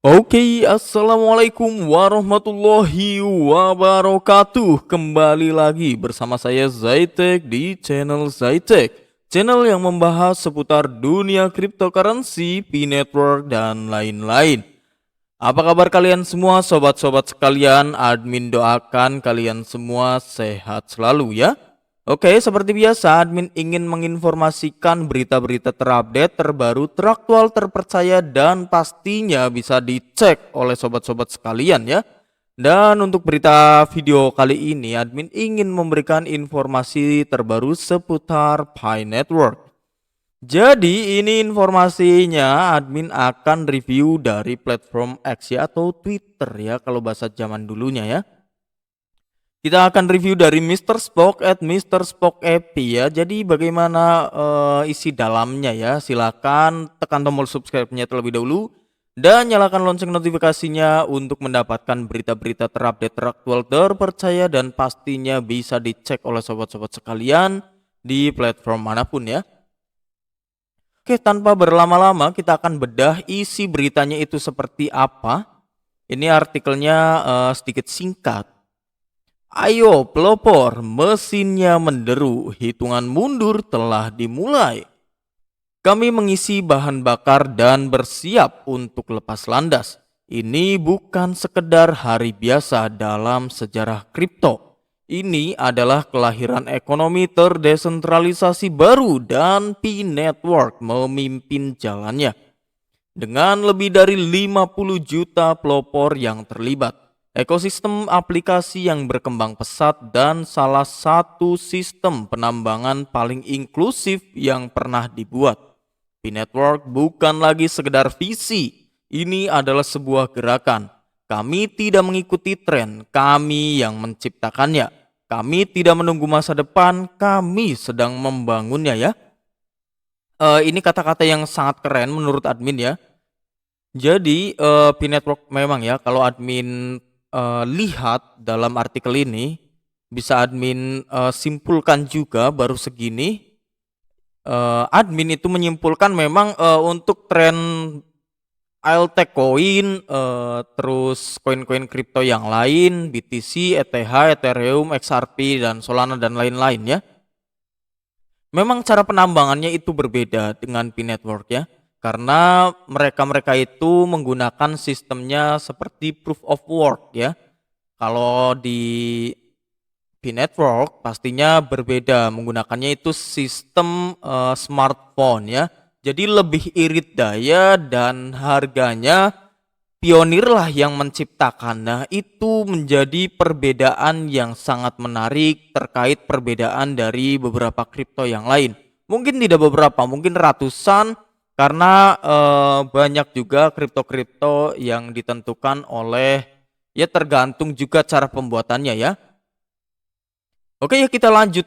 Assalamualaikum warahmatullahi wabarakatuh. Kembali lagi bersama saya Zaitek di channel Zaitek, channel yang membahas seputar dunia cryptocurrency, P-Network, dan lain-lain. Apa kabar kalian semua sobat-sobat sekalian? Admin doakan kalian semua sehat selalu ya. Oke, seperti biasa admin ingin menginformasikan berita-berita terupdate, terbaru, teraktual, terpercaya, dan pastinya bisa dicek oleh sobat-sobat sekalian ya. Dan untuk berita video kali ini admin ingin memberikan informasi terbaru seputar Pi Network. Jadi ini informasinya admin akan review dari platform X ya, atau Twitter ya kalau bahasa zaman dulunya ya. Kita akan review dari Mr. Spock at Mr. Spock EP ya. Jadi bagaimana isi dalamnya ya. Silakan tekan tombol subscribe-nya terlebih dahulu dan nyalakan lonceng notifikasinya untuk mendapatkan berita-berita terupdate, teraktual, terpercaya, dan pastinya bisa dicek oleh sobat-sobat sekalian di platform manapun ya. Oke, tanpa berlama-lama kita akan bedah isi beritanya itu seperti apa. Ini artikelnya sedikit singkat. Ayo pelopor, mesinnya menderu, hitungan mundur telah dimulai. Kami mengisi bahan bakar dan bersiap untuk lepas landas. Ini bukan sekedar hari biasa dalam sejarah kripto. Ini adalah kelahiran ekonomi terdesentralisasi baru dan P-Network memimpin jalannya. Dengan lebih dari 50 juta pelopor yang terlibat, ekosistem aplikasi yang berkembang pesat, dan salah satu sistem penambangan paling inklusif yang pernah dibuat. P-Network bukan lagi sekedar visi, ini adalah sebuah gerakan. Kami tidak mengikuti tren, kami yang menciptakannya. Kami tidak menunggu masa depan, kami sedang membangunnya ya. Ini kata-kata yang sangat keren menurut admin ya. Jadi P-Network memang ya, kalau admin lihat dalam artikel ini, bisa admin simpulkan juga baru segini. Admin itu menyimpulkan memang untuk tren altcoin, terus koin-koin kripto yang lain, BTC, ETH, Ethereum, XRP, dan Solana, dan lain-lain ya. Memang cara penambangannya itu berbeda dengan P-Network ya. Karena mereka itu menggunakan sistemnya seperti proof of work ya. Kalau di P-Network pastinya berbeda, menggunakannya itu sistem smartphone ya. Jadi lebih irit daya dan harganya pionir lah yang menciptakan. Nah, itu menjadi perbedaan yang sangat menarik terkait perbedaan dari beberapa kripto yang lain. Mungkin tidak beberapa, mungkin ratusan, karena banyak juga kripto-kripto yang ditentukan oleh, ya tergantung juga cara pembuatannya ya. Oke ya, kita lanjut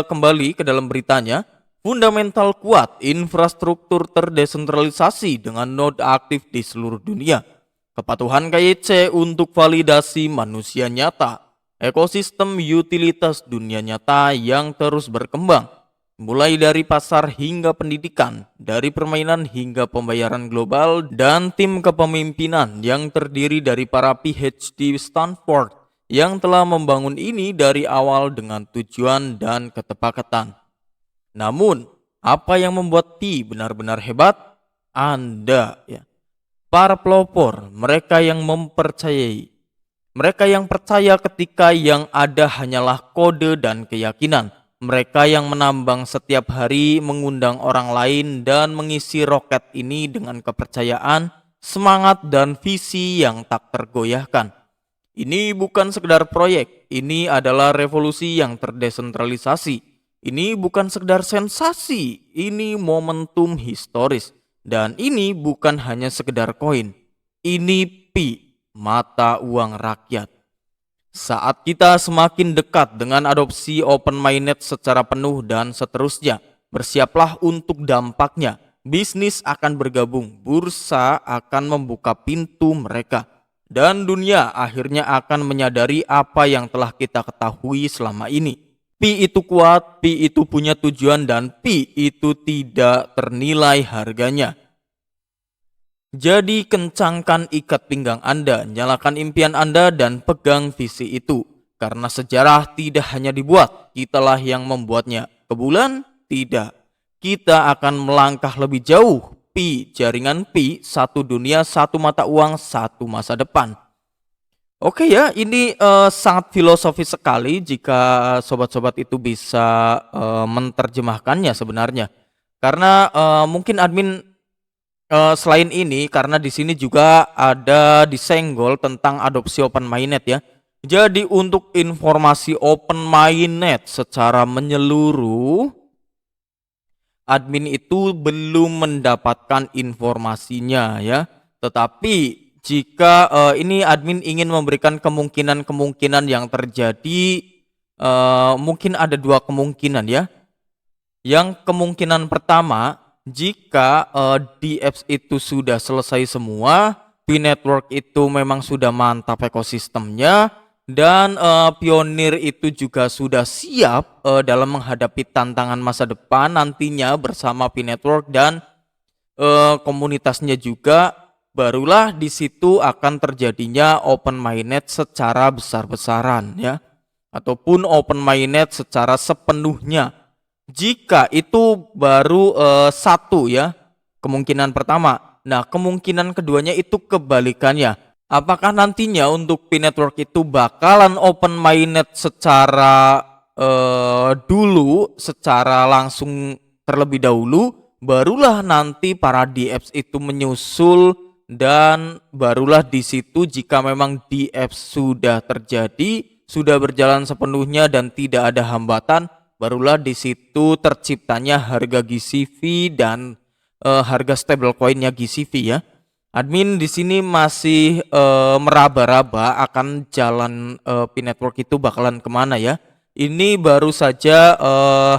kembali ke dalam beritanya. Fundamental kuat, infrastruktur terdesentralisasi dengan node aktif di seluruh dunia. Kepatuhan KYC untuk validasi manusia nyata. Ekosistem utilitas dunia nyata yang terus berkembang. Mulai dari pasar hingga pendidikan, dari permainan hingga pembayaran global, dan tim kepemimpinan yang terdiri dari para PhD Stanford yang telah membangun ini dari awal dengan tujuan dan ketepakatan. Namun, apa yang membuat Pi benar-benar hebat? Anda ya. Para pelopor, mereka yang mempercayai. Mereka yang percaya ketika yang ada hanyalah kode dan keyakinan. Mereka yang menambang setiap hari, mengundang orang lain, dan mengisi roket ini dengan kepercayaan, semangat, dan visi yang tak tergoyahkan. Ini bukan sekedar proyek, ini adalah revolusi yang terdesentralisasi. Ini bukan sekedar sensasi, ini momentum historis. Dan ini bukan hanya sekedar koin, ini Pi, mata uang rakyat. Saat kita semakin dekat dengan adopsi open mainnet secara penuh dan seterusnya, bersiaplah untuk dampaknya. Bisnis akan bergabung, bursa akan membuka pintu mereka, dan dunia akhirnya akan menyadari apa yang telah kita ketahui selama ini. Pi itu kuat, Pi itu punya tujuan, dan Pi itu tidak ternilai harganya. Jadi kencangkan ikat pinggang Anda, nyalakan impian Anda dan pegang visi itu. Karena sejarah tidak hanya dibuat, kitalah yang membuatnya. Ke bulan? Tidak. Kita akan melangkah lebih jauh. Pi, jaringan Pi, satu dunia, satu mata uang, satu masa depan. Oke ya, ini sangat filosofis sekali jika sobat-sobat itu bisa menerjemahkannya sebenarnya. Karena mungkin admin selain ini karena di sini juga ada disenggol tentang adopsi open mainnet ya. Jadi untuk informasi open mainnet secara menyeluruh, admin itu belum mendapatkan informasinya ya. Tetapi jika ini admin ingin memberikan kemungkinan-kemungkinan yang terjadi, mungkin ada dua kemungkinan ya. Yang kemungkinan pertama, jika di apps itu sudah selesai semua, P-Network itu memang sudah mantap ekosistemnya, dan Pionir itu juga sudah siap dalam menghadapi tantangan masa depan nantinya bersama P-Network dan komunitasnya juga, barulah di situ akan terjadinya open mainnet secara besar-besaran ya, ataupun open mainnet secara sepenuhnya. Jika itu baru satu ya, kemungkinan pertama. Nah, kemungkinan keduanya itu kebalikannya. Apakah nantinya untuk P-Network itu bakalan open mainnet secara dulu, secara langsung terlebih dahulu, barulah nanti para DApps itu menyusul, dan barulah di situ jika memang DApps sudah terjadi, sudah berjalan sepenuhnya dan tidak ada hambatan, barulah di situ terciptanya harga GCV dan harga stablecoinnya GCV ya. Admin di sini masih meraba-raba akan jalan P-Network itu bakalan kemana ya. Ini baru saja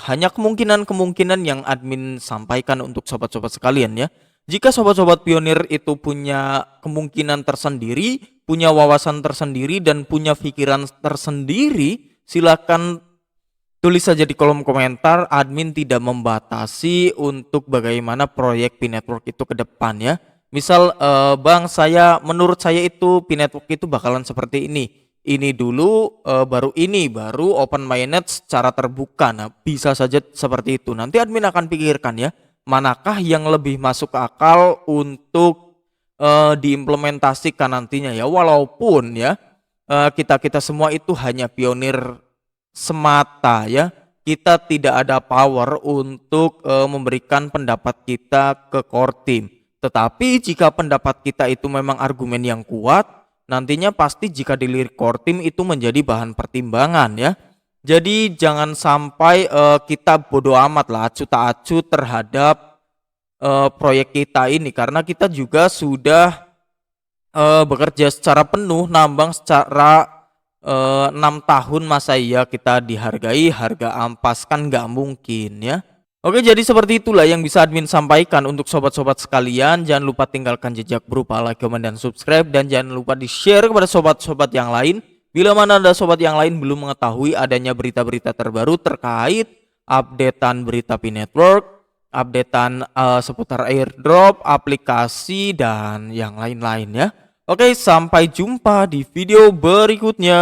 hanya kemungkinan-kemungkinan yang admin sampaikan untuk sobat-sobat sekalian ya. Jika sobat-sobat Pionir itu punya kemungkinan tersendiri, punya wawasan tersendiri, dan punya pikiran tersendiri, silakan tulis saja di kolom komentar. Admin tidak membatasi untuk bagaimana proyek P-Network itu ke depan ya. Misal Bang, menurut saya itu P-Network itu bakalan seperti ini dulu, baru open mainnet secara terbuka. Nah, bisa saja seperti itu. Nanti admin akan pikirkan ya, manakah yang lebih masuk akal untuk diimplementasikan nantinya ya. Walaupun ya kita semua itu hanya pionir semata ya, kita tidak ada power untuk memberikan pendapat kita ke core team. Tetapi jika pendapat kita itu memang argumen yang kuat, nantinya pasti jika dilirik core team itu menjadi bahan pertimbangan ya. Jadi jangan sampai kita bodoh amat lah, acuh tak acuh terhadap proyek kita ini, karena kita juga sudah bekerja secara penuh, nambang secara 6 tahun, masa iya kita dihargai harga ampas, kan nggak mungkin ya. Oke, jadi seperti itulah yang bisa admin sampaikan untuk sobat-sobat sekalian. Jangan lupa tinggalkan jejak berupa like, comment, dan subscribe, dan jangan lupa di share kepada sobat-sobat yang lain. Bila mana ada sobat yang lain belum mengetahui adanya berita-berita terbaru terkait updatean berita P-Network, updatean seputar airdrop, aplikasi, dan yang lain-lain ya. Oke, sampai jumpa di video berikutnya.